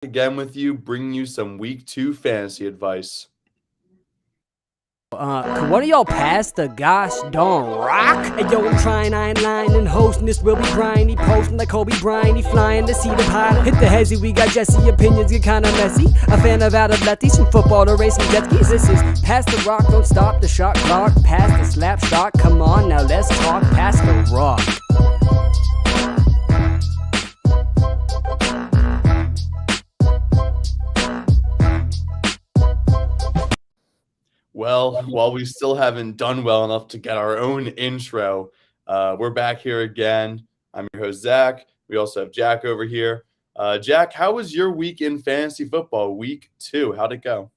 again with you, bringing you some week 2 fantasy advice. Could one of y'all pass the gosh darn rock? Hey, yo, I'm trying, I ain't lying, and hosting this will be briny, posting like Kobe Bryant, he flying to see the pilot. Hit the hezzy, we got Jesse, opinions get kinda messy. A fan of Adeleti's, from football to racing jet skis. This is pass the rock, don't stop the shot clock, pass the slap shot, come on, now let's talk, pass the rock. Well, while we still haven't done well enough to get our own intro, we're back here again. I'm your host, Zach. We also have Jack over here. Jack, how was your week in fantasy football, week 2? How'd it go?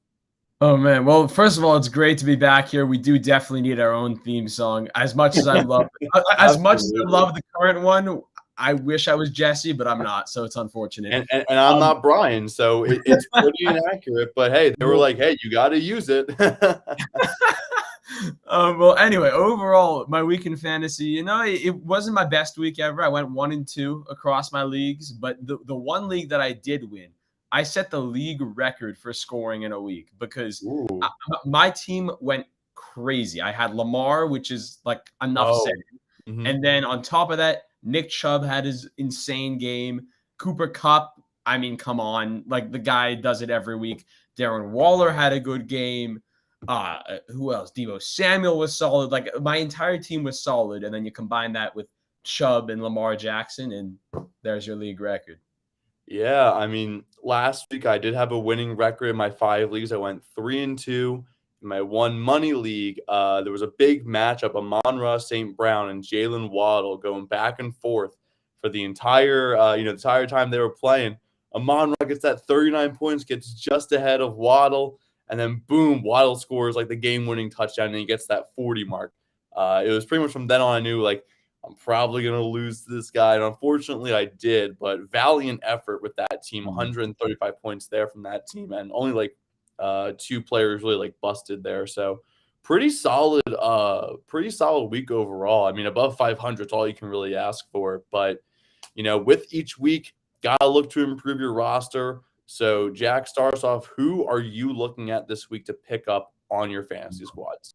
Oh, man. Well, first of all, it's great to be back here. We do definitely need our own theme song. As much as I love the current one, I wish I was Jesse, but I'm not, so it's unfortunate. And I'm not Brian, so it's pretty inaccurate. But hey, they were like, hey, you got to use it. Well, anyway, overall, my week in fantasy, it wasn't my best week ever. I went 1-2 across my leagues, but the one league that I did win, I set the league record for scoring in a week because my team went crazy. I had Lamar, which is like enough said. Mm-hmm. And then on top of that, Nick Chubb had his insane game. Cooper Kupp, I mean, come on. Like, the guy does it every week. Darren Waller had a good game. Who else? Deebo Samuel was solid. Like, my entire team was solid. And then you combine that with Chubb and Lamar Jackson, and there's your league record. Yeah, I mean, last week I did have a winning record in my 5 leagues. I went 3-2. In my one money league, there was a big matchup: Amon-Ra St. Brown and Jalen Waddle going back and forth for the entire time they were playing. Amon-Ra gets that 39 points, gets just ahead of Waddle, and then boom, Waddle scores like the game-winning touchdown, and he gets that 40 mark. It was pretty much from then on I knew, like, I'm probably going to lose to this guy, and unfortunately I did, but valiant effort with that team, 135 points there from that team, and only like 2 players really like busted there. So pretty solid week overall. I mean, above 500 is all you can really ask for. But, with each week, gotta look to improve your roster. So Jack, starts off. Who are you looking at this week to pick up on your fantasy squads?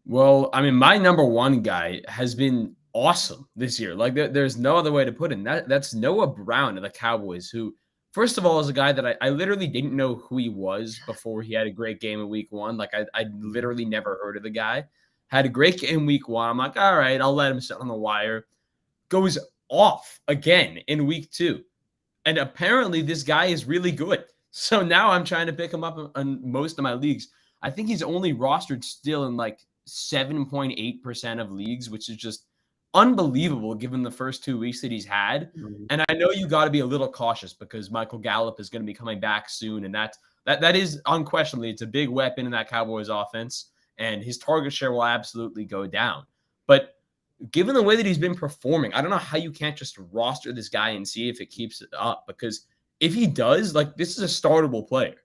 Well, I mean, my number one guy has been awesome this year. Like, there's no other way to put it. That's Noah Brown of the Cowboys, who, first of all, is a guy that I literally didn't know who he was before he had a great game in week 1. Like, I literally never heard of the guy. Had a great game in week 1. I'm like, all right, I'll let him sit on the wire. Goes off again in week 2. And apparently this guy is really good. So now I'm trying to pick him up on most of my leagues. I think he's only rostered still in like 7.8% of leagues, which is just unbelievable given the first 2 weeks that he's had. Mm-hmm. And I know you got to be a little cautious because Michael Gallup is going to be coming back soon. And that is unquestionably, it's a big weapon in that Cowboys offense, and his target share will absolutely go down. But given the way that he's been performing, I don't know how you can't just roster this guy and see if it keeps it up, because if he does, like, this is a startable player.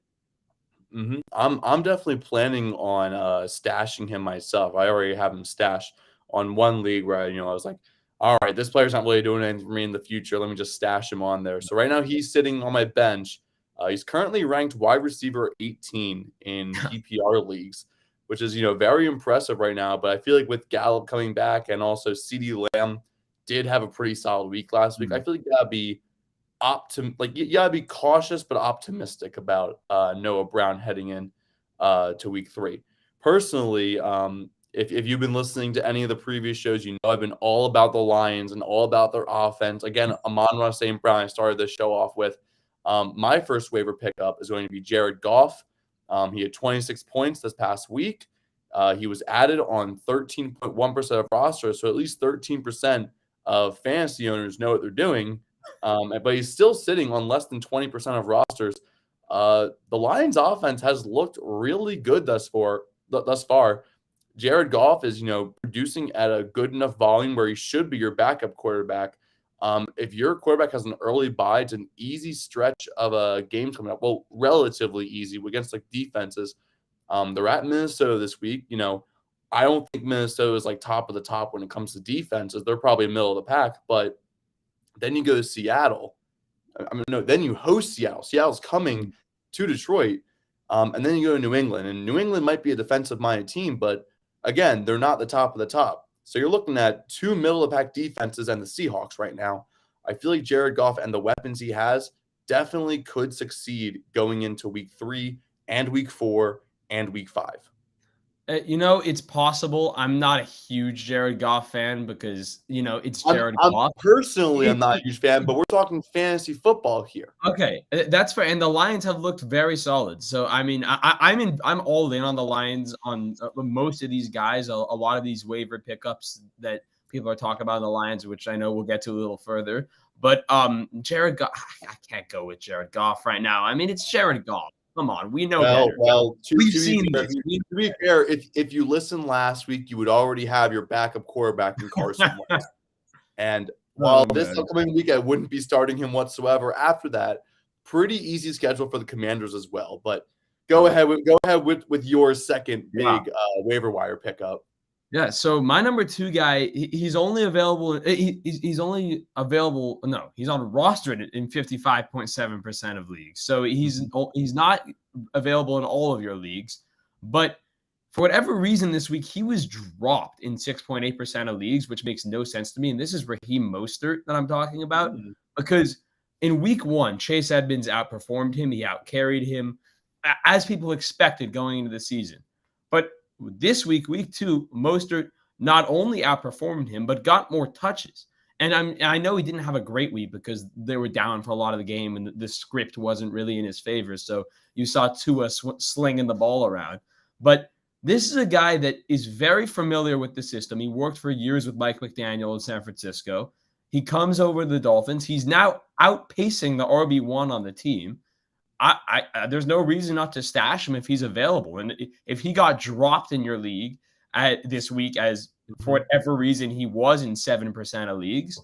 Mm-hmm. I'm definitely planning on stashing him myself. I already have him stashed on one league where I was like, all right, this player's not really doing anything for me in the future. Let me just stash him on there. So right now he's sitting on my bench. He's currently ranked wide receiver 18 in PPR leagues, which is, very impressive right now. But I feel like with Gallup coming back and also CeeDee Lamb did have a pretty solid week last week, I feel like you gotta be cautious but optimistic about Noah Brown heading in to week 3. Personally, if you've been listening to any of the previous shows, I've been all about the Lions and all about their offense. Again, Amon-Ra St. Brown, I started this show off with. My first waiver pickup is going to be Jared Goff. He had 26 points this past week. He was added on 13.1% of rosters, so at least 13% of fantasy owners know what they're doing. But he's still sitting on less than 20% of rosters. The Lions offense has looked really good thus far. Jared Goff is, producing at a good enough volume where he should be your backup quarterback. If your quarterback has an early bye, it's an easy stretch of games coming up. Well, relatively easy against like defenses. They're at Minnesota this week. I don't think Minnesota is like top of the top when it comes to defenses. They're probably middle of the pack. But then you go to Seattle, No, then you host Seattle. Seattle's coming to Detroit, and then you go to New England. And New England might be a defensive-minded team, but again, they're not the top of the top. So you're looking at two middle-of-the-pack defenses and the Seahawks right now. I feel like Jared Goff and the weapons he has definitely could succeed going into week 3 and week 4 and week 5. It's possible. I'm not a huge Jared Goff fan because, it's Jared Goff. Personally, I'm not a huge fan, but we're talking fantasy football here. Okay, that's fair. And the Lions have looked very solid. So, I mean, I'm all in on the Lions on most of these guys. A lot of these waiver pickups that people are talking about in the Lions, which I know we'll get to a little further. But Jared Goff, I can't go with Jared Goff right now. I mean, it's Jared Goff. Come on, we know better. Well, we've seen this. To be fair, if you listened last week, you would already have your backup quarterback in Carson Wentz. And while this upcoming week I wouldn't be starting him whatsoever, after that, pretty easy schedule for the Commanders as well. But go ahead with your second big waiver wire pickup. Yeah, so my number 2 guy, he's only available. He's only available. No, he's on rostered in 55.7% of leagues. So he's not available in all of your leagues. But for whatever reason this week, he was dropped in 6.8% of leagues, which makes no sense to me. And this is Raheem Mostert that I'm talking about because in week 1, Chase Edmonds outperformed him. He outcarried him as people expected going into the season. But this week, week 2, Mostert not only outperformed him, but got more touches. And I know he didn't have a great week because they were down for a lot of the game and the script wasn't really in his favor. So you saw Tua slinging the ball around. But this is a guy that is very familiar with the system. He worked for years with Mike McDaniel in San Francisco. He comes over to the Dolphins. He's now outpacing the RB1 on the team. There's no reason not to stash him if he's available. And if he got dropped in your league this week, as for whatever reason he was in 7% of leagues,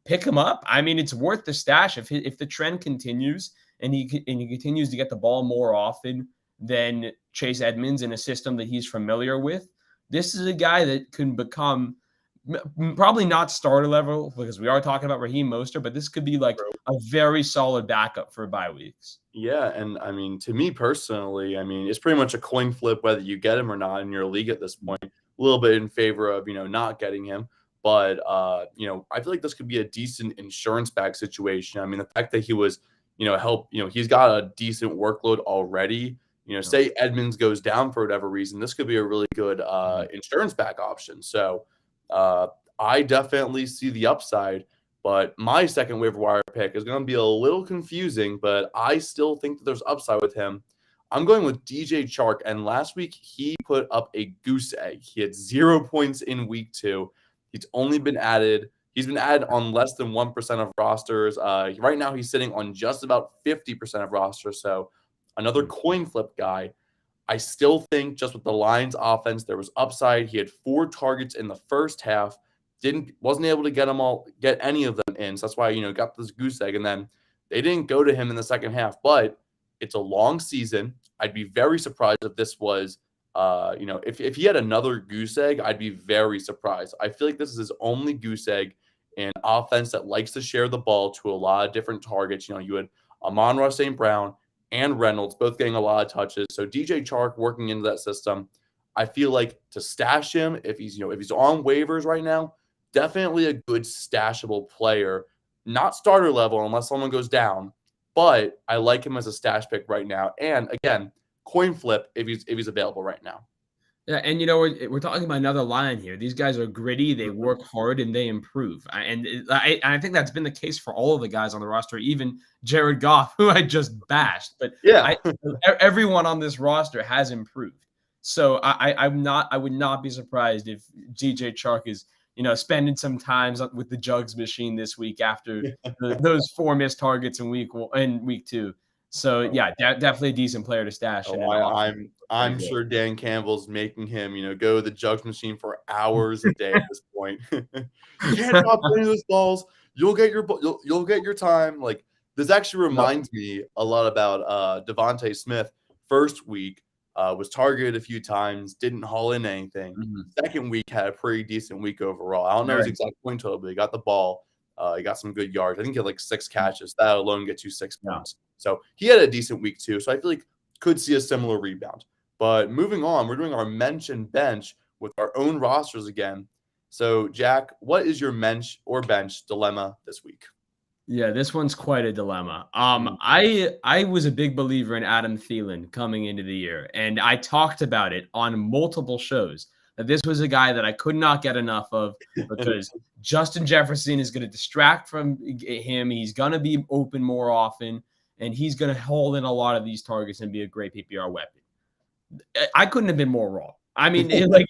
pick him up. I mean, it's worth the stash if the trend continues and he continues to get the ball more often than Chase Edmonds in a system that he's familiar with. This is a guy that can become probably not starter level because we are talking about Raheem Mostert, but this could be like a very solid backup for bye weeks. Yeah, and I mean, to me personally, I mean, it's pretty much a coin flip whether you get him or not in your league at this point. A little bit in favor of, not getting him. But, I feel like this could be a decent insurance bag situation. I mean, the fact that he was, he's got a decent workload already. Say Edmonds goes down for whatever reason, this could be a really good insurance back option. So I definitely see the upside. But my second waiver wire pick is going to be a little confusing, but I still think that there's upside with him. I'm going with DJ Chark, and last week he put up a goose egg. He had 0 points in week 2. He's been added on less than 1% of rosters. Right now he's sitting on just about 50% of rosters, so another coin flip guy. I still think just with the Lions offense, there was upside. He had 4 targets in the first half. Wasn't able to get any of them in. So that's why, got this goose egg. And then they didn't go to him in the second half. But it's a long season. I'd be very surprised if this was, if he had another goose egg, I'd be very surprised. I feel like this is his only goose egg in offense that likes to share the ball to a lot of different targets. You had Amon-Ra St. Brown and Reynolds both getting a lot of touches. So DJ Chark working into that system. I feel like to stash him, if he's on waivers right now, definitely a good stashable player, not starter level unless someone goes down, but I like him as a stash pick right now. And again, coin flip if he's available right now. Yeah, and we're talking about another line here. These guys are gritty, they work hard, and they improve. And I think that's been the case for all of the guys on the roster, even Jared Goff, who I just bashed. But yeah, everyone on this roster has improved. So I would not be surprised if DJ Chark is spending some time with the jugs machine this week after those 4 missed targets in week 2. So yeah, definitely a decent player to stash. I'm sure Dan Campbell's making him, go to the jugs machine for hours a day at this point. You can't stop playing those balls. You'll get your time. Like this actually reminds me a lot about Devonte Smith. First week was targeted a few times, didn't haul in anything. Second week had a pretty decent week overall. I don't know his exact point total, but he got the ball. He got some good yards. I think he had like 6 catches. That alone gets you 6 Yeah. points. So he had a decent week too. So I feel like could see a similar rebound. But moving on, we're doing our mensch and bench with our own rosters again. So Jack, what is your mensch or bench dilemma this week? Yeah, this one's quite a dilemma. I was a big believer in Adam Thielen coming into the year, and I talked about it on multiple shows that this was a guy that I could not get enough of because Justin Jefferson is going to distract from him. He's going to be open more often, and he's going to hold in a lot of these targets and be a great PPR weapon. I couldn't have been more wrong. I mean, like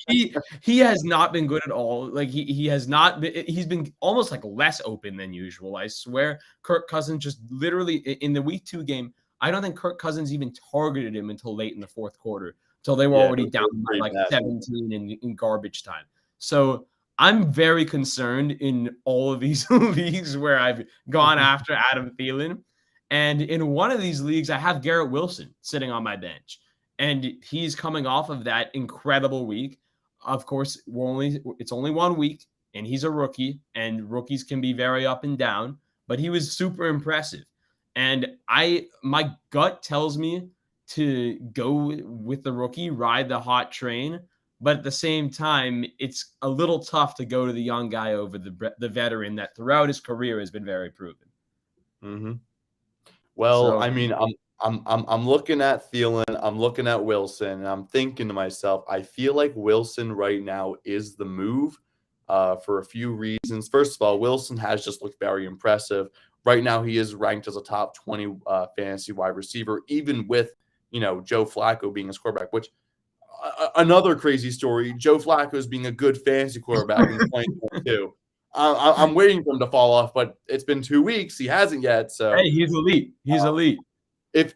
he has not been good at all. Like he has not been. He's been almost like less open than usual. I swear, Kirk Cousins just literally in the week 2 game. I don't think Kirk Cousins even targeted him until late in the fourth quarter, until they were already down by like 17 in garbage time. So I'm very concerned in all of these leagues where I've gone after Adam Thielen, and in one of these leagues I have Garrett Wilson sitting on my bench. And he's coming off of that incredible week. Of course, it's only 1 week, and he's a rookie, and rookies can be very up and down, but he was super impressive. And my gut tells me to go with the rookie, ride the hot train, but at the same time, it's a little tough to go to the young guy over the veteran that throughout his career has been very proven. Mm-hmm. Well, I mean, I'm looking at Thielen, I'm looking at Wilson, and I'm thinking to myself, I feel like Wilson right now is the move for a few reasons. First of all, Wilson has just looked very impressive. Right now, he is ranked as a top 20 fantasy wide receiver, even with, Joe Flacco being his quarterback, which another crazy story, Joe Flacco is being a good fantasy quarterback in 2022. I'm waiting for him to fall off, but it's been 2 weeks. He hasn't yet. So hey, he's elite. He's elite. If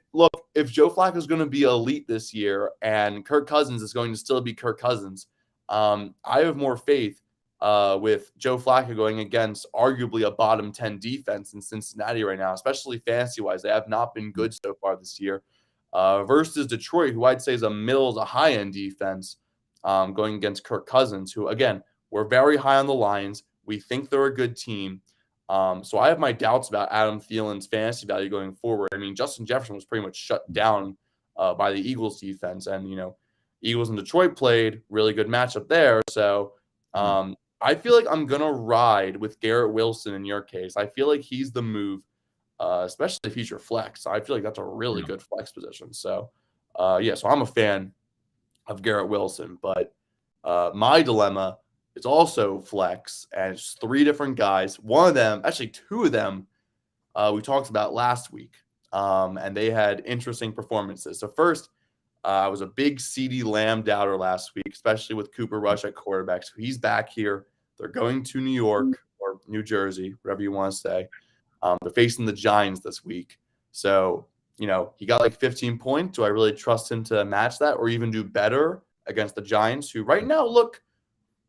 Joe Flacco is going to be elite this year and Kirk Cousins is going to still be Kirk Cousins, I have more faith with Joe Flacco going against arguably a bottom 10 defense in Cincinnati right now, especially fantasy-wise. They have not been good so far this year versus Detroit, who I'd say is a middle to high-end defense going against Kirk Cousins, who, again, we're very high on the Lions. We think they're a good team. So I have my doubts about Adam Thielen's fantasy value going forward. I mean, Justin Jefferson was pretty much shut down by the Eagles defense. And, Eagles and Detroit played, really good matchup there. So I feel like I'm going to ride with Garrett Wilson in your case. I feel like he's the move, especially if he's your flex. I feel like that's a really good flex position. So, so I'm a fan of Garrett Wilson. But my dilemma – it's also flex, and it's 3 different guys. One of them, actually 2 of them, we talked about last week, and they had interesting performances. So first, I was a big CeeDee Lamb doubter last week, especially with Cooper Rush at quarterback. So he's back here. They're going to New York or New Jersey, whatever you want to say. They're facing the Giants this week. So, he got like 15 points. Do I really trust him to match that or even do better against the Giants, who right now look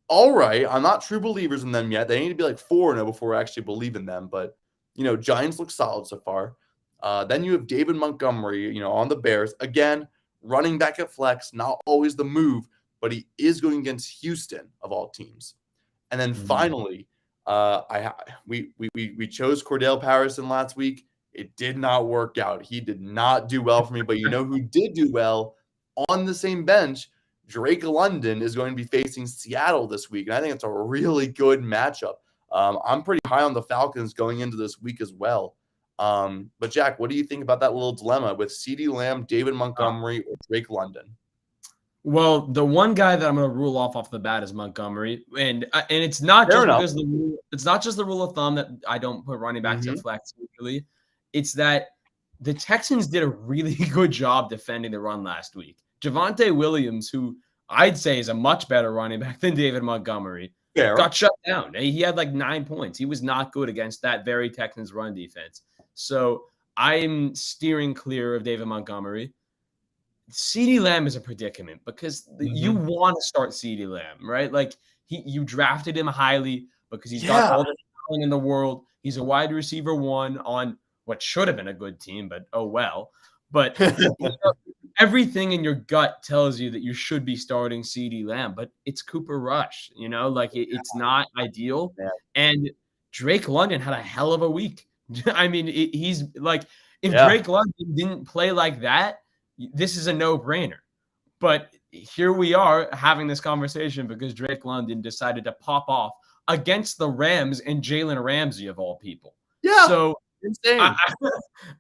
all right? I'm not true believers in them yet. They need to be like 4-0 before I actually believe in them. But, Giants look solid so far. Then you have David Montgomery, on the Bears. Again, running back at flex, not always the move, but he is going against Houston of all teams. And then finally, we chose Cordell Patterson last week. It did not work out. He did not do well for me. But who did do well on the same bench? Drake London is going to be facing Seattle this week, and I think it's a really good matchup. I'm pretty high on the Falcons going into this week as well. But Jack, what do you think about that little dilemma with CeeDee Lamb, David Montgomery, or Drake London? Well, the one guy that I'm going to rule off the bat is Montgomery, and it's not just because it's not just the rule of thumb that I don't put running backs at flex usually. It's that the Texans did a really good job defending the run last week. Javonte Williams, who I'd say is a much better running back than David Montgomery, got shut down. He had like 9 points. He was not good against that very Texans run defense. So I'm steering clear of David Montgomery. CeeDee Lamb is a predicament because you want to start CeeDee Lamb, right? Like you drafted him highly because he's got all the talent in the world. He's a wide receiver 1 on what should have been a good team, but oh well. But everything in your gut tells you that you should be starting CeeDee Lamb, but it's Cooper Rush, it's not ideal. Yeah. And Drake London had a hell of a week. I mean, he's like, if Yeah. Drake London didn't play like that, this is a no-brainer. But here we are having this conversation because Drake London decided to pop off against the Rams and Jalen Ramsey of all people. Yeah. So insane.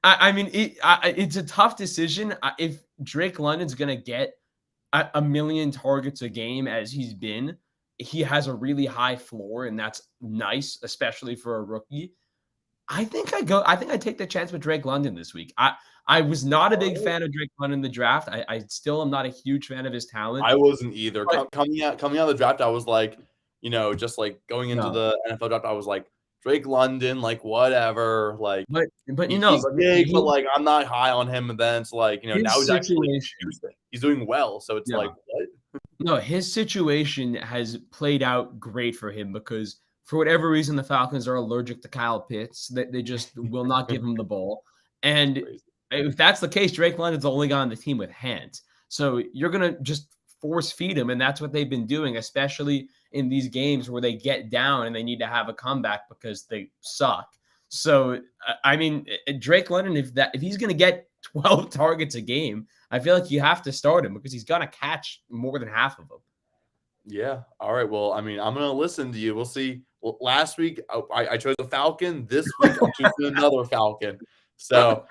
I mean, it's a tough decision. If Drake London's going to get a million targets a game as he's been, he has a really high floor, and that's nice, especially for a rookie. I think I take the chance with Drake London this week. I was not a big fan of Drake London in the draft. I still am not a huge fan of his talent. I wasn't either. Coming out of the draft, I was like, just like going into the NFL draft, I was like, Drake London, like whatever, like. But he's big, but like I'm not high on him. And then it's like now he's actually he's doing well, so it's like what? No, his situation has played out great for him because for whatever reason the Falcons are allergic to Kyle Pitts. They just will not give him the ball. And if that's the case, Drake London's the only guy on the team with hands. So you're going to just force feed him, and that's what they've been doing, especially in these games where they get down and they need to have a comeback because they suck. So, I mean, Drake London, if he's going to get 12 targets a game, I feel like you have to start him because he's going to catch more than half of them. Yeah. All right. Well, I mean, I'm going to listen to you. We'll see. Well, last week, I chose a Falcon. This week, I'm choosing another Falcon. So,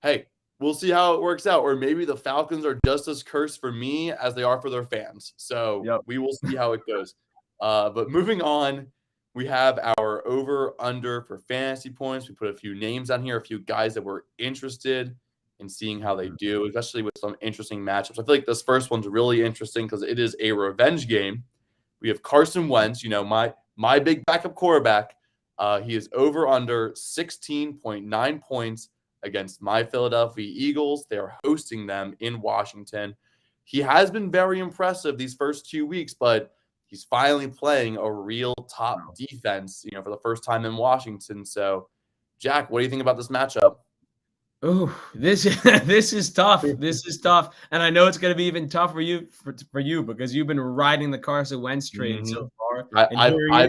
hey, we'll see how it works out. Or maybe the Falcons are just as cursed for me as they are for their fans. So we will see how it goes. But moving on, we have our over-under for fantasy points. We put a few names on here, a few guys that we're interested in seeing how they do, especially with some interesting matchups. I feel like this first one's really interesting because it is a revenge game. We have Carson Wentz, my big backup quarterback. He is over under 16.9 points against my Philadelphia Eagles. They are hosting them in Washington. He has been very impressive these first 2 weeks, but he's finally playing a real top defense, for the first time in Washington. So, Jack, what do you think about this matchup? Oh, this is tough. This is tough, and I know it's going to be even tougher for you because you've been riding the Carson Wentz train so far.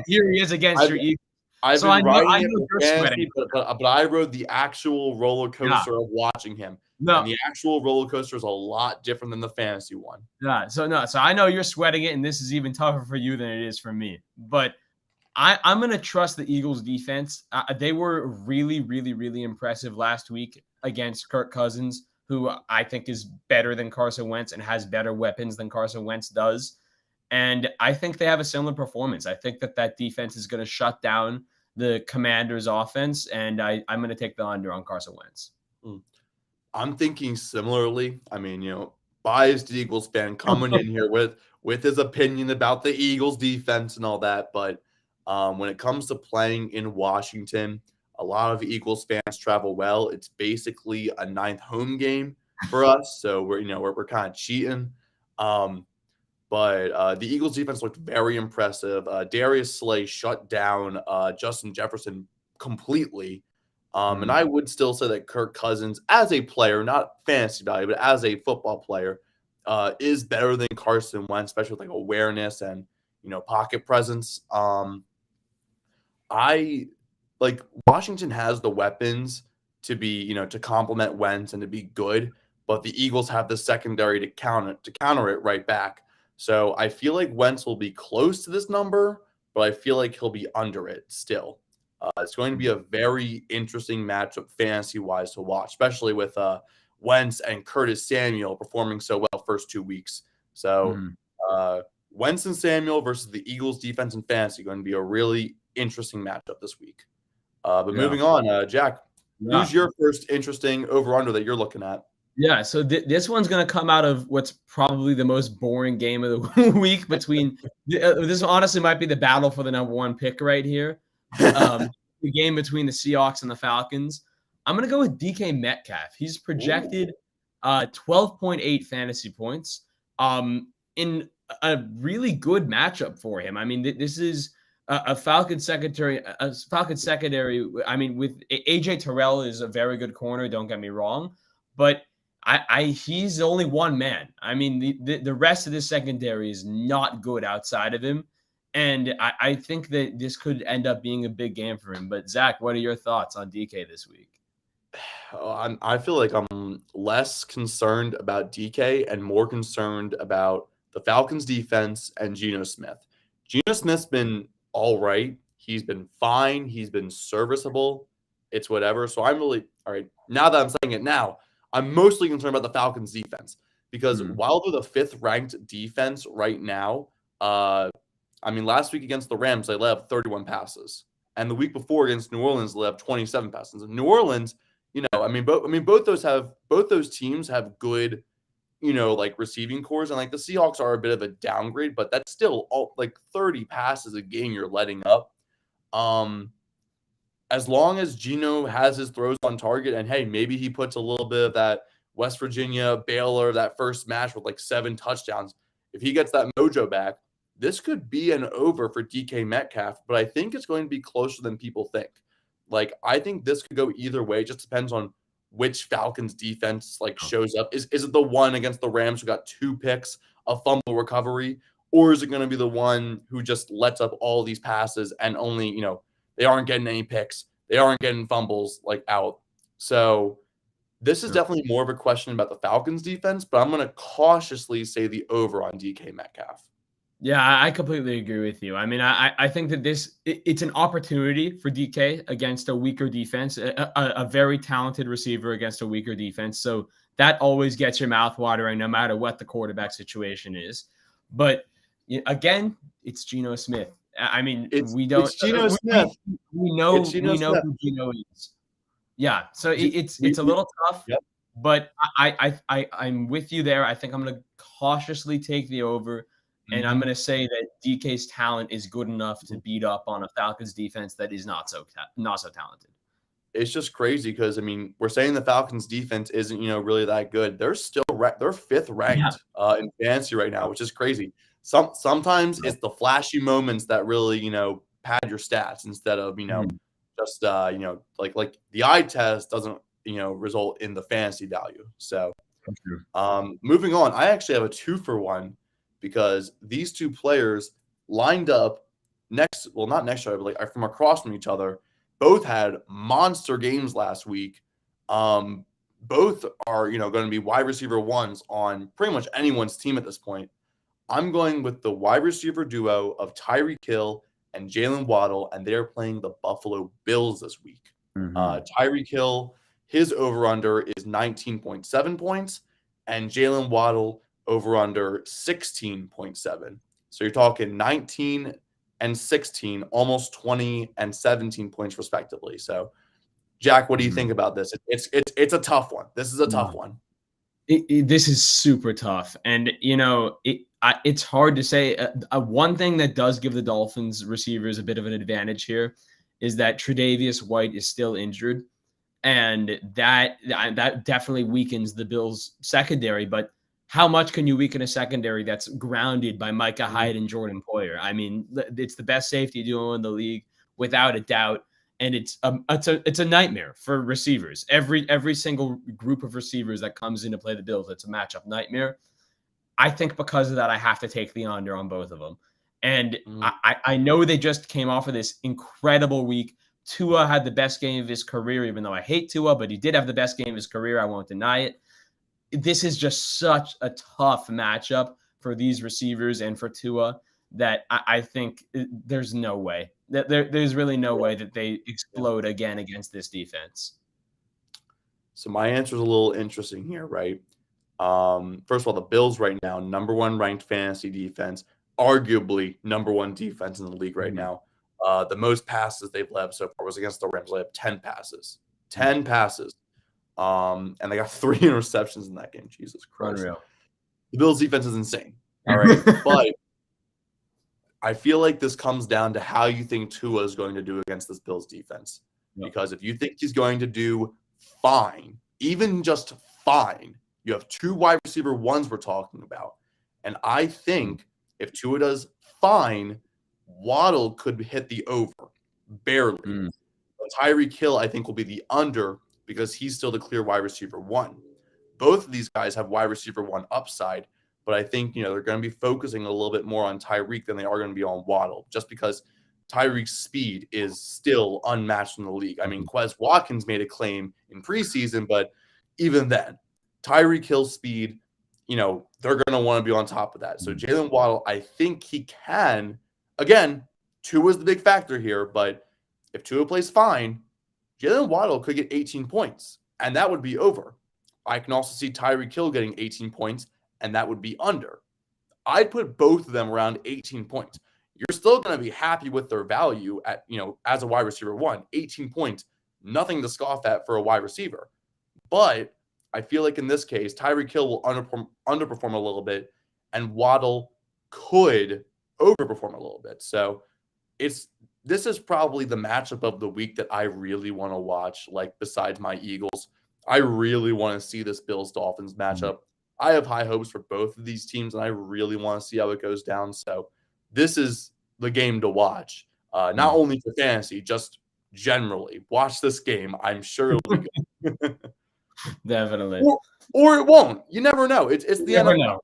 Here he is against your Eagles. I've been riding it for fantasy, but I rode the actual roller coaster of watching him. No, and the actual roller coaster is a lot different than the fantasy one. Yeah, so I know you're sweating it, and this is even tougher for you than it is for me. But I'm going to trust the Eagles defense. They were really, really, really impressive last week against Kirk Cousins, who I think is better than Carson Wentz and has better weapons than Carson Wentz does. And I think they have a similar performance. I think that defense is going to shut down the Commanders' offense, and I'm going to take the under on Carson Wentz. I'm thinking similarly. I mean, biased Eagles fan coming in here with his opinion about the Eagles defense and all that. But when it comes to playing in Washington, a lot of Eagles fans travel well. It's basically a ninth home game for us, so we're kind of cheating. But the Eagles defense looked very impressive. Darius Slay shut down Justin Jefferson completely. And I would still say that Kirk Cousins, as a player, not fantasy value, but as a football player, is better than Carson Wentz, especially with like awareness and pocket presence. I like Washington has the weapons to be to complement Wentz and to be good, but the Eagles have the secondary to counter it right back. So I feel like Wentz will be close to this number, but I feel like he'll be under it still. It's going to be a very interesting matchup fantasy-wise to watch, especially with Wentz and Curtis Samuel performing so well first 2 weeks. So Wentz and Samuel versus the Eagles defense and fantasy going to be a really interesting matchup this week. But moving on, Jack, who's your first interesting over-under that you're looking at? Yeah, so this one's going to come out of what's probably the most boring game of the week between this honestly might be the battle for the number one pick right here. The game between the Seahawks and the Falcons. I'm going to go with DK Metcalf. He's projected 12.8 fantasy points in a really good matchup for him. I mean, this is a Falcons secondary. I mean, with AJ Terrell is a very good corner. Don't get me wrong, but he's only one man. I mean, the rest of this secondary is not good outside of him. And I think that this could end up being a big game for him. But Zach, what are your thoughts on DK this week? I feel like I'm less concerned about DK and more concerned about the Falcons defense and Geno Smith. Geno Smith's been all right. He's been fine. He's been serviceable. It's whatever. So I'm really all right. Now that I'm saying it now, I'm mostly concerned about the Falcons defense because while they're the 5th ranked defense right now, last week against the Rams, they let up 31 passes. And the week before against New Orleans, they let up 27 passes. And New Orleans, both those teams have good, like receiving cores, and like the Seahawks are a bit of a downgrade, but that's still all like 30 passes a game you're letting up. As long as Geno has his throws on target, and hey, maybe he puts a little bit of that West Virginia Baylor, that first match with like 7 touchdowns. If he gets that mojo back, this could be an over for DK Metcalf, but I think it's going to be closer than people think. Like, I think this could go either way. It just depends on which Falcons defense shows up. Is it the one against the Rams who got 2 picks, a fumble recovery, or is it going to be the one who just lets up all these passes and only, they aren't getting any picks, they aren't getting fumbles out. So this is definitely more of a question about the Falcons defense, but I'm going to cautiously say the over on DK Metcalf. Yeah, I completely agree with you. I mean, I think that it's an opportunity for DK against a weaker defense, a very talented receiver against a weaker defense. So that always gets your mouth watering no matter what the quarterback situation is. But again, it's Geno Smith. I mean, it's Geno Smith. We know who Geno is. Yeah, so it's a little tough. Yep. But I'm with you there. I think I'm going to cautiously take the over. And I'm going to say that DK's talent is good enough to beat up on a Falcons defense that is not so talented. It's just crazy because, we're saying the Falcons defense isn't, really that good. They're still they're 5th ranked in fantasy right now, which is crazy. Sometimes it's the flashy moments that really, pad your stats instead of, just, like the eye test doesn't, result in the fantasy value. So moving on, I actually have a 2-for-1. Because these 2 players lined up not next to each other, but from across from each other, both had monster games last week. Both are, going to be wide receiver 1s on pretty much anyone's team at this point. I'm going with the wide receiver duo of Tyreek Hill and Jalen Waddle, and they're playing the Buffalo Bills this week. Tyreek Hill, his over-under is 19.7 points, and Jalen Waddle over under 16.7. So you're talking 19 and 16, almost 20 and 17 points respectively. So Jack, what do you think about this? It's a tough one. This is a tough one. This is super tough. And, it's hard to say. One thing that does give the Dolphins receivers a bit of an advantage here is that Tre'Davious White is still injured. And that definitely weakens the Bills secondary. But how much can you weaken a secondary that's grounded by Micah Hyde and Jordan Poyer? I mean, it's the best safety duo in the league without a doubt, and it's a nightmare for receivers. Every single group of receivers that comes in to play the Bills, it's a matchup nightmare. I think because of that, I have to take the under on both of them. And I know they just came off of this incredible week. Tua had the best game of his career, even though I hate Tua, but he did have the best game of his career. I won't deny it. This is just such a tough matchup for these receivers and for Tua that I think there's no way. There's really no way that they explode again against this defense. So my answer is a little interesting here, right? First of all, the Bills right now, number 1 ranked fantasy defense, arguably number 1 defense in the league right now. The most passes they've led so far was against the Rams. They have 10 passes. 10 passes. And they got 3 interceptions in that game. Jesus Christ. Unreal. The Bills defense is insane. All right. But I feel like this comes down to how you think Tua is going to do against this Bills defense. Yep. Because if you think he's going to do fine, even just fine, you have 2 wide receiver 1s we're talking about. And I think if Tua does fine, Waddle could hit the over. Barely. But Tyreek Hill, I think, will be the under because he's still the clear wide receiver 1. Both of these guys have wide receiver 1 upside, but I think, they're going to be focusing a little bit more on Tyreek than they are going to be on Waddle, just because Tyreek's speed is still unmatched in the league. I mean, Quez Watkins made a claim in preseason, but even then, Tyreek Hill's speed, they're going to want to be on top of that. So Jalen Waddle, I think he can. Again, Tua is the big factor here, but if Tua plays fine, Jalen Waddle could get 18 points, and that would be over. I can also see Tyreek Hill getting 18 points, and that would be under. I'd put both of them around 18 points. You're still going to be happy with their value at, as a wide receiver 1. 18 points, nothing to scoff at for a wide receiver. But I feel like in this case, Tyreek Hill will underperform a little bit, and Waddle could overperform a little bit. So this is probably the matchup of the week that I really want to watch, like besides my Eagles. I really want to see this Bills-Dolphins matchup. I have high hopes for both of these teams, and I really want to see how it goes down. So this is the game to watch, not only for fantasy, just generally. Watch this game. I'm sure it'll be good. Definitely. Or it won't. You never know. It's the NFL. Know.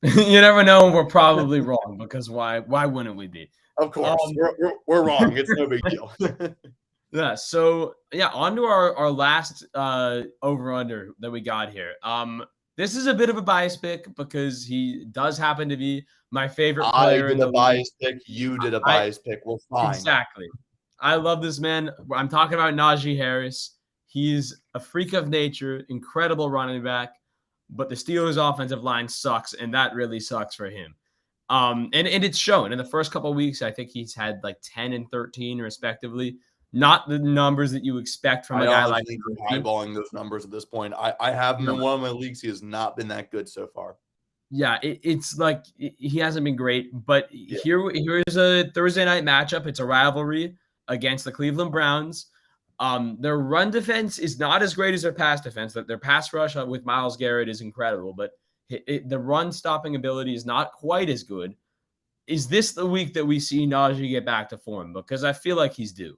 You never know, and we're probably wrong, because why wouldn't we be? Of course. We're wrong. It's no big deal. Yeah. So, on to our last over-under that we got here. This is a bit of a bias pick because he does happen to be my favorite player. I did a bias pick. You did a bias pick. We're fine. Exactly. I love this man. I'm talking about Najee Harris. He's a freak of nature, incredible running back, but the Steelers' offensive line sucks, and that really sucks for him. And it's shown in the first couple of weeks. I think he's had like 10 and 13 respectively. Not the numbers that you expect from a guy like him. Eyeballing those numbers at this point. I have him in one of my leagues. He has not been that good so far. Yeah, it's like he hasn't been great. But here's a Thursday night matchup. It's a rivalry against the Cleveland Browns. Their run defense is not as great as their pass defense. Their pass rush with Myles Garrett is incredible, but the run stopping ability is not quite as good. Is this the week that we see Najee get back to form? Because I feel like he's due.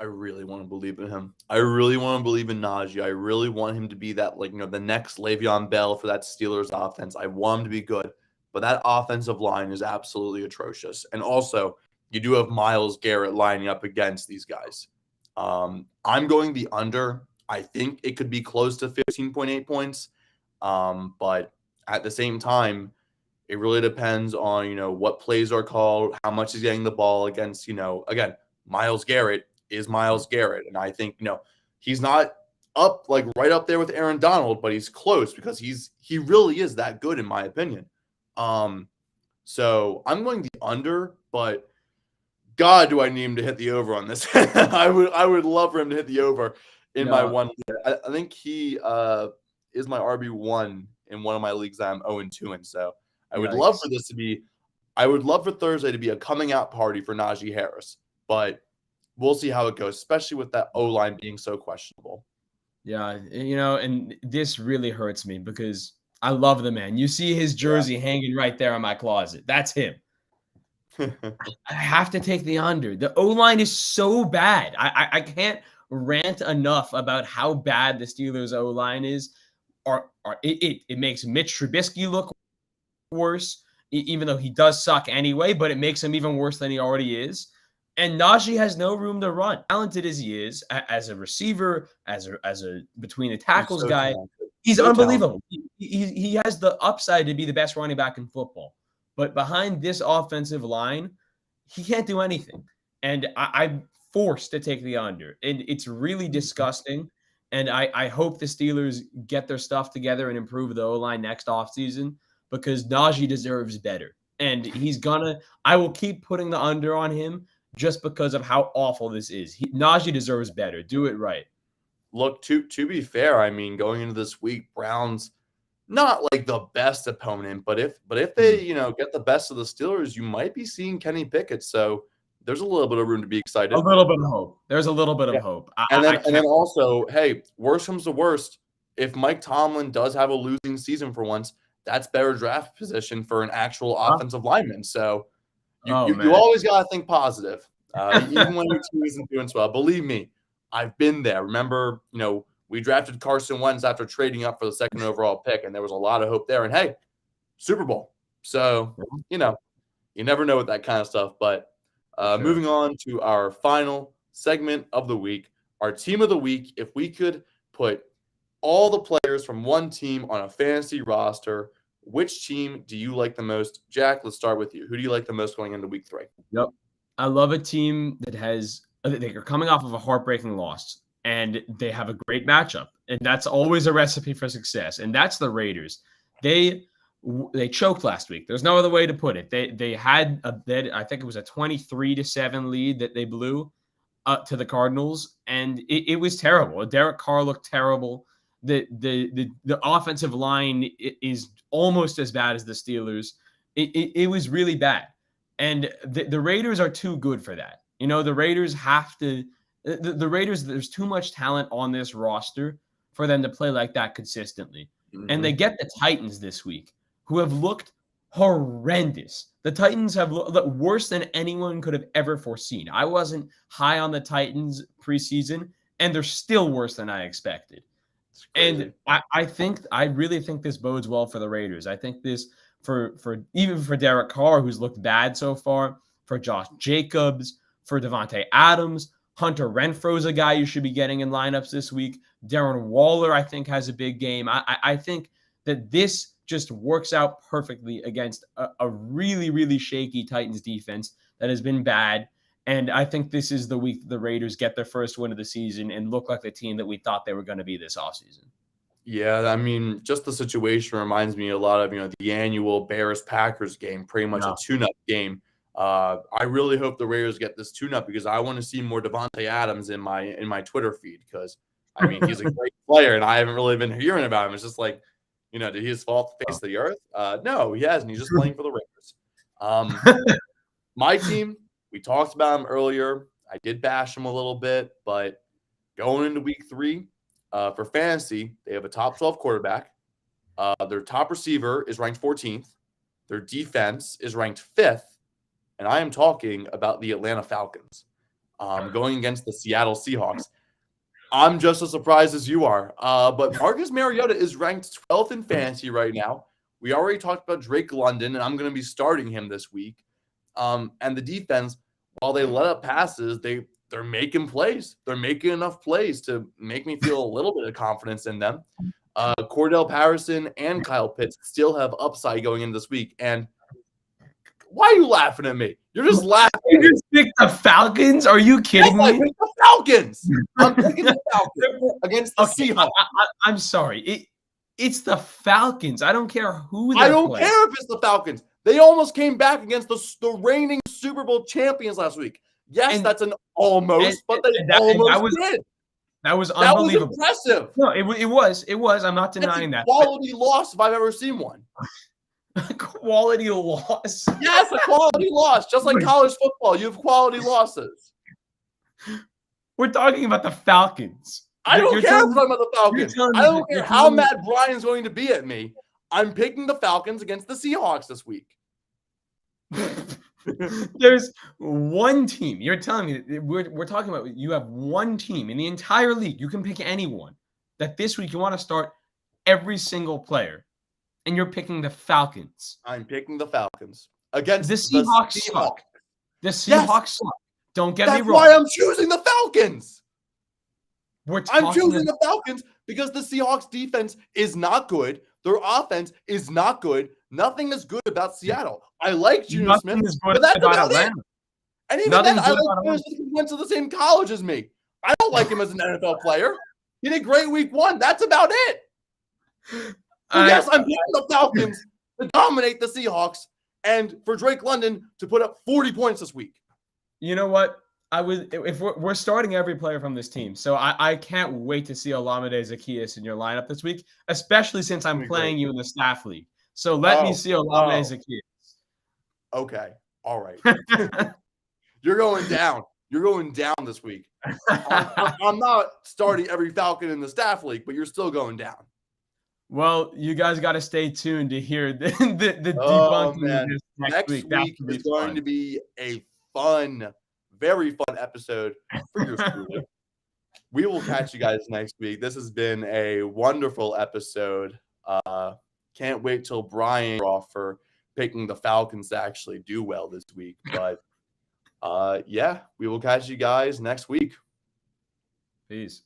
I really want to believe in him. I really want to believe in Najee. I really want him to be that, the next Le'Veon Bell for that Steelers offense. I want him to be good, but that offensive line is absolutely atrocious. And also, you do have Myles Garrett lining up against these guys. I'm going the under. I think it could be close to 15.8 points. But at the same time, it really depends on, what plays are called, how much he's getting the ball against, again, Myles Garrett is Myles Garrett. And I think, he's not up right up there with Aaron Donald, but he's close because he really is that good in my opinion. So I'm going the under, but God, do I need him to hit the over on this? I would love for him to hit the over in my one league. I think he is my RB1 in one of my leagues that I'm 0-2 in. So I would love for I would love for Thursday to be a coming out party for Najee Harris, but we'll see how it goes, especially with that O-line being so questionable. Yeah, and this really hurts me because I love the man. You see his jersey hanging right there in my closet. That's him. I have to take the under. The O-line is so bad. I can't rant enough about how bad the Steelers' O-line is. It makes Mitch Trubisky look worse, even though he does suck anyway, but it makes him even worse than he already is. And Najee has no room to run. Talented as he is, as a receiver, as a between the tackles guy, he's unbelievable. He has the upside to be the best running back in football. But behind this offensive line, he can't do anything. And I'm forced to take the under. And it's really disgusting. And I hope the Steelers get their stuff together and improve the O-line next offseason because Najee deserves better. And I will keep putting the under on him just because of how awful this is. Najee deserves better. Do it right. Look, to be fair, I mean, going into this week, Browns not like the best opponent, but if they, get the best of the Steelers, you might be seeing Kenny Pickett. So there's a little bit of room to be excited. A little bit of hope. There's a little bit of hope. And then also, hey, worst comes to worst, if Mike Tomlin does have a losing season for once, that's better draft position for an actual offensive lineman. So you always got to think positive, even when your team isn't doing so well. Believe me, I've been there. Remember, We drafted Carson Wentz after trading up for the second overall pick, and there was a lot of hope there. And hey, Super Bowl. So, you never know with that kind of stuff. But moving on to our final segment of the week, our team of the week. If we could put all the players from one team on a fantasy roster, which team do you like the most? Jack, let's start with you. Who do you like the most going into week 3? Yep. I love a team that they're coming off of a heartbreaking loss, and they have a great matchup. And that's always a recipe for success. And that's the Raiders. They choked last week. There's no other way to put it. They had I think it was a 23-7 lead that they blew to the Cardinals, and it was terrible. Derek Carr looked terrible. The offensive line is almost as bad as the Steelers. It was really bad, and the Raiders are too good for that. The Raiders have to. The Raiders, there's too much talent on this roster for them to play like that consistently. Mm-hmm. And they get the Titans this week, who have looked horrendous. The Titans have looked worse than anyone could have ever foreseen. I wasn't high on the Titans preseason, and they're still worse than I expected. And I really think this bodes well for the Raiders. I think this for even for Derek Carr, who's looked bad so far, for Josh Jacobs, for Devonte Adams, Hunter Renfro's a guy you should be getting in lineups this week. Darren Waller, I think, has a big game. I think that this just works out perfectly against a really, really shaky Titans defense that has been bad. And I think this is the week the Raiders get their first win of the season and look like the team that we thought they were going to be this offseason. Yeah, I mean, just the situation reminds me a lot of, the annual Bears-Packers game, pretty much a tune-up game. I really hope the Raiders get this tune-up because I want to see more Devonte Adams in my Twitter feed because, I mean, he's a great player, and I haven't really been hearing about him. It's just like, did he just fall off the face of the earth? No, he hasn't. He's just playing for the Raiders. My team, we talked about him earlier. I did bash him a little bit, but going into week 3, for fantasy, they have a top 12 quarterback. Their top receiver is ranked 14th. Their defense is ranked 5th. And I am talking about the Atlanta Falcons going against the Seattle Seahawks. I'm just as surprised as you are. But Marcus Mariota is ranked 12th in fantasy right now. We already talked about Drake London, and I'm going to be starting him this week. And the defense, while they let up passes, they're making plays. They're making enough plays to make me feel a little bit of confidence in them. Cordell Patterson and Kyle Pitts still have upside going into this week. And why are you laughing at me? You're just laughing. You just picked the Falcons? Are you kidding me? I picked the Falcons. I'm picking the Falcons against the Seahawks. I'm sorry. It's the Falcons. I don't care who they I don't care if it's the Falcons. They almost came back against the reigning Super Bowl champions last week. Yes, that's an almost, but they almost did. That was unbelievable. That was impressive. No, it was. I'm not denying that. Quality loss if I've ever seen one. Quality loss. Yes, a quality loss. Just like college football, you have quality losses. We're talking about the Falcons. I don't care if I'm talking about the Falcons. I don't care how mad Brian's going to be at me. I'm picking the Falcons against the Seahawks this week. There's one team. You're telling me we're talking about you have one team in the entire league. You can pick anyone that this week you want to start every single player. And you're picking the Falcons. I'm picking the Falcons against the Seahawks. The Seahawks suck. Don't get me wrong. That's why I'm choosing the Falcons. I'm choosing the Falcons because the Seahawks defense is not good. Their offense is not good. Nothing is good about Seattle. I like Geno Smith, but that's about it. And even then, I like players that went to the same college as me. I don't like him as an NFL player. He did great week 1. That's about it. So yes, I'm picking the Falcons to dominate the Seahawks and for Drake London to put up 40 points this week. You know what? If we're starting every player from this team, so I can't wait to see Olamide Zaccheaus in your lineup this week, especially since I'm playing you in the staff league. So let me see Olamide Zaccheaus. Okay, all right. You're going down. You're going down this week. I'm not starting every Falcon in the staff league, but you're still going down. Well, you guys got to stay tuned to hear the debunking next week is going to be a fun, very fun episode for your school. we will catch you guys next week. This has been a wonderful episode. Can't wait till Brian off for picking the Falcons to actually do well this week. But yeah, we will catch you guys next week. Peace.